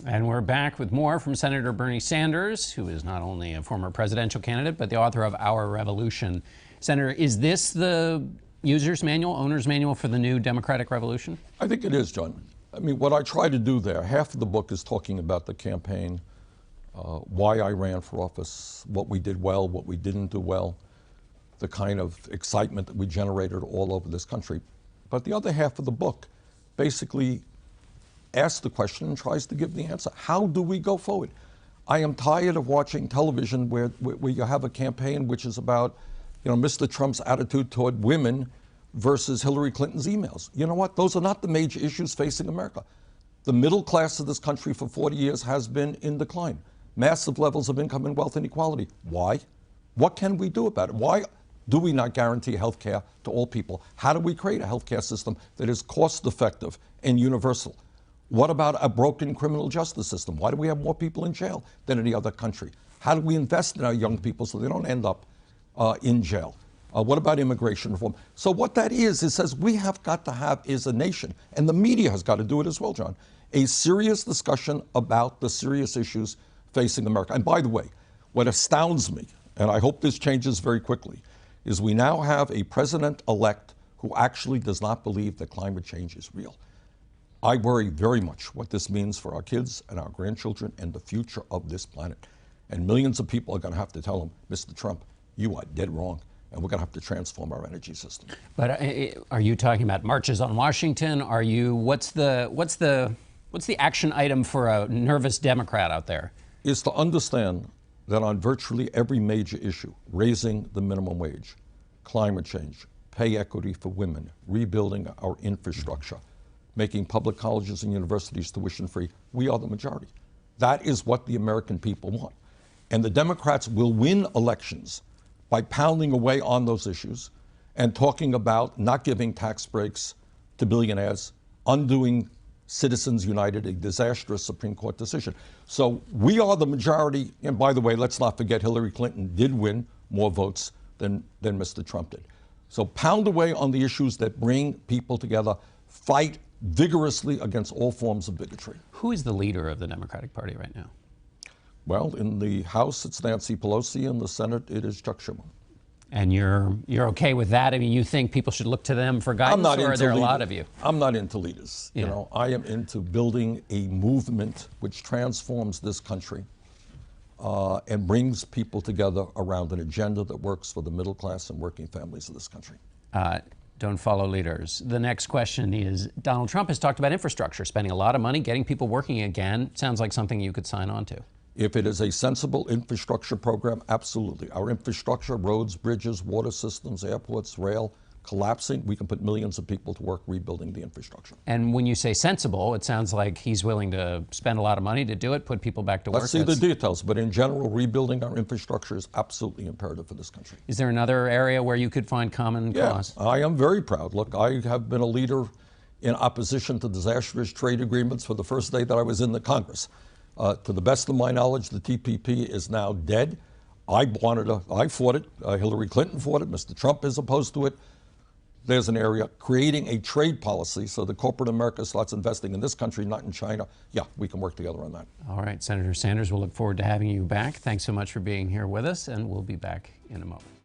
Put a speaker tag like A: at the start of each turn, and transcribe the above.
A: And we're back with more from Senator Bernie Sanders, who is not only a former presidential candidate, but the author of Our Revolution. Senator, is this the user's manual, owner's manual for the new democratic revolution?
B: I think it is, John. I mean, what I try to do there, half of the book is talking about the campaign, why I ran for office, what we did well, what we didn't do well, the kind of excitement that we generated all over this country. But the other half of the book basically asks the question and tries to give the answer. How do we go forward? I am tired of watching television where you have a campaign which is about, Mr. Trump's attitude toward women versus Hillary Clinton's emails. You know what? Those are not the major issues facing America. The middle class of this country for 40 years has been in decline. Massive levels of income and wealth inequality. Why? What can we do about it? Why do we not guarantee health care to all people? How do we create a health care system that is cost effective and universal? What about a broken criminal justice system? Why do we have more people in jail than any other country? How do we invest in our young people so they don't end up in jail? What about immigration reform? So what that is, it says we have got to have, as a nation, and the media has got to do it as well, John, a serious discussion about the serious issues facing America. And by the way, what astounds me, and I hope this changes very quickly, is we now have a president-elect who actually does not believe that climate change is real. I worry very much what this means for our kids and our grandchildren and the future of this planet. And millions of people are going to have to tell him, Mr. Trump, you are dead wrong, and we're going to have to transform our energy system.
A: But are you talking about marches on Washington? Are you? What's the action item for a nervous Democrat out there?
B: Is to understand that on virtually every major issue, raising the minimum wage, climate change, pay equity for women, rebuilding our infrastructure, making public colleges and universities tuition-free, we are the majority. That is what the American people want. And the Democrats will win elections by pounding away on those issues and talking about not giving tax breaks to billionaires, undoing Citizens United, a disastrous Supreme Court decision. So we are the majority, and by the way, let's not forget Hillary Clinton did win more votes than Mr. Trump did. So pound away on the issues that bring people together, fight vigorously against all forms of bigotry.
A: Who is the leader of the Democratic Party right now?
B: Well, in the House, it's Nancy Pelosi. In the Senate, it is Chuck Schumer.
A: And you're okay with that? I mean, you think people should look to them for guidance, or are there a lot of you?
B: I'm not into leaders.
A: Yeah.
B: You know, I am into building a movement which transforms this country and brings people together around an agenda that works for the middle class and working families of this country.
A: Don't follow leaders. The next question is, Donald Trump has talked about infrastructure, spending a lot of money, getting people working again. Sounds like something you could sign on to.
B: If it is a sensible infrastructure program, absolutely. Our infrastructure, roads, bridges, water systems, airports, rail, collapsing, we can put millions of people to work rebuilding the infrastructure.
A: And when you say sensible, it sounds like he's willing to spend a lot of money to do it, put people back to work.
B: Let's see the details, but in general, rebuilding our infrastructure is absolutely imperative for this country.
A: Is there another area where you could find common cause?
B: I am very proud. Look, I have been a leader in opposition to disastrous trade agreements for the first day that I was in the Congress. To the best of my knowledge, the TPP is now dead. I fought it. Hillary Clinton fought it. Mr. Trump is opposed to it. There's an area creating a trade policy so that corporate America starts investing in this country, not in China. Yeah, we can work together on that.
A: All right, Senator Sanders, we'll look forward to having you back. Thanks so much for being here with us, and we'll be back in a moment.